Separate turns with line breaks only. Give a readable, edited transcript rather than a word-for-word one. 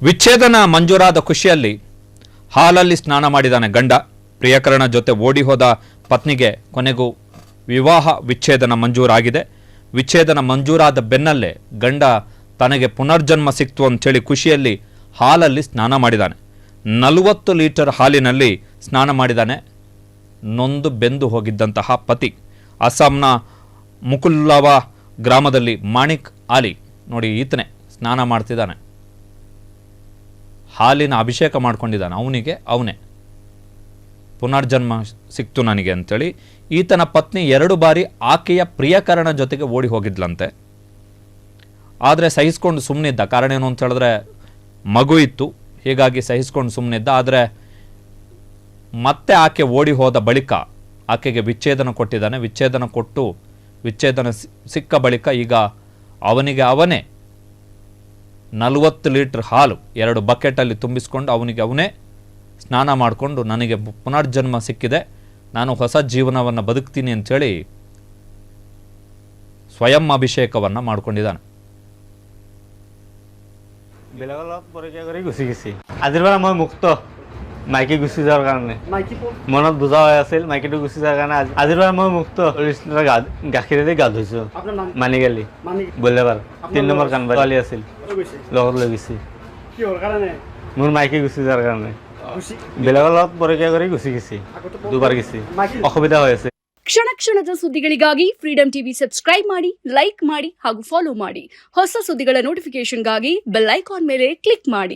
ವಿಚ್ಛೇದನ ಮಂಜೂರಾದ ಖುಷಿಯಲ್ಲಿ ಹಾಲಲ್ಲಿ ಸ್ನಾನ ಮಾಡಿದಾನೆ ಗಂಡ. ಪ್ರಿಯಕರಣ ಜೊತೆ ಓಡಿ ಹೋದ ಪತ್ನಿಗೆ ಕೊನೆಗೂ ವಿವಾಹ ವಿಚ್ಛೇದನ ಮಂಜೂರಾಗಿದೆ. ವಿಚ್ಛೇದನ ಮಂಜೂರಾದ ಬೆನ್ನಲ್ಲೇ ಗಂಡ ತನಗೆ ಪುನರ್ಜನ್ಮ ಸಿಕ್ತು ಅಂತೇಳಿ ಖುಷಿಯಲ್ಲಿ ಹಾಲಲ್ಲಿ ಸ್ನಾನ ಮಾಡಿದಾನೆ. 40 ಲೀಟರ್ ಹಾಲಿನಲ್ಲಿ ಸ್ನಾನ ಮಾಡಿದಾನೆ. ನೊಂದು ಬೆಂದು ಹೋಗಿದ್ದಂತಹ ಪತಿ ಅಸ್ಸಾಂನ ಮುಕುಲ್ಲವ ಗ್ರಾಮದಲ್ಲಿ ಮಾಣಿಕ್ ಆಲಿ ನೋಡಿ ಈತನೇ ಸ್ನಾನ ಮಾಡ್ತಿದ್ದಾನೆ. ಹಾಲಿನ ಅಭಿಷೇಕ ಮಾಡ್ಕೊಂಡಿದ್ದಾನೆ. ಅವನೇ ಪುನರ್ಜನ್ಮ ಸಿಕ್ತು ನನಗೆ ಅಂತೇಳಿ. ಈತನ ಪತ್ನಿ 2 ಬಾರಿ ಆಕೆಯ ಪ್ರಿಯಕರಣ ಜೊತೆಗೆ ಓಡಿ ಹೋಗಿದ್ಲಂತೆ. ಆದರೆ ಸಹಿಸ್ಕೊಂಡು ಸುಮ್ಮನಿದ್ದ. ಕಾರಣ ಏನು ಅಂತ ಹೇಳಿದ್ರೆ ಮಗು ಇತ್ತು, ಹೀಗಾಗಿ ಸಹಿಸ್ಕೊಂಡು ಸುಮ್ಮನಿದ್ದ. ಆದರೆ ಮತ್ತೆ ಆಕೆ ಓಡಿ ಹೋದ ಬಳಿಕ ಆಕೆಗೆ ವಿಚ್ಛೇದನ ಕೊಟ್ಟಿದ್ದಾನೆ. ವಿಚ್ಛೇದನ ಸಿಕ್ಕ ಬಳಿಕ ಈಗ ಅವನೇ 40 ಲೀಟರ್ ಹಾಲು 2 ಬಕೆಟಲ್ಲಿ ತುಂಬಿಸ್ಕೊಂಡು ಅವನೇ ಸ್ನಾನ ಮಾಡಿಕೊಂಡು ನನಗೆ ಪುನರ್ಜನ್ಮ ಸಿಕ್ಕಿದೆ, ನಾನು ಹೊಸ ಜೀವನವನ್ನು ಬದುಕ್ತೀನಿ ಅಂಥೇಳಿ ಸ್ವಯಂ ಅಭಿಷೇಕವನ್ನು ಮಾಡ್ಕೊಂಡಿದ್ದಾನೆ.
বেলেগৰ পৰীক্ষা কৰি গুচি গৈছে। আজিৰ পৰা মই মুক্ত মাইকী গুচি যোৱাৰ কাৰণে মনত বুজা হৈ আছিল। মাইকীটো গুচি যোৱাৰ কাৰণে আজিৰ পৰা মই মুক্ত। গাখীৰেদি গা ধুইছোঁ। মানিকালি বলেবাৰ 3 নম্বৰ কানবা ছোৱালী আছিল, লগত লৈ গৈছে। মোৰ মাইকী গুচি যোৱাৰ কাৰণে বেলেগৰ লগত পৰীক্ষা কৰি গুচি গৈছে। 2 বাৰ গৈছে, অসুবিধা হৈ আছে।
ಕ್ಷಣ ಕ್ಷಣದ ಸುದ್ದಿಗಳಿಗಾಗಿ ಫ್ರೀಡಂ ಟಿವಿ ಸಬ್ಸ್ಕ್ರೈಬ್ ಮಾಡಿ, ಲೈಕ್ ಮಾಡಿ ಹಾಗೂ ಫಾಲೋ ಮಾಡಿ. ಹೊಸ ಸುದ್ದಿಗಳ ನೋಟಿಫಿಕೇಶನ್ಗಾಗಿ ಬೆಲ್ ಐಕಾನ್ ಮೇಲೆ ಕ್ಲಿಕ್ ಮಾಡಿ.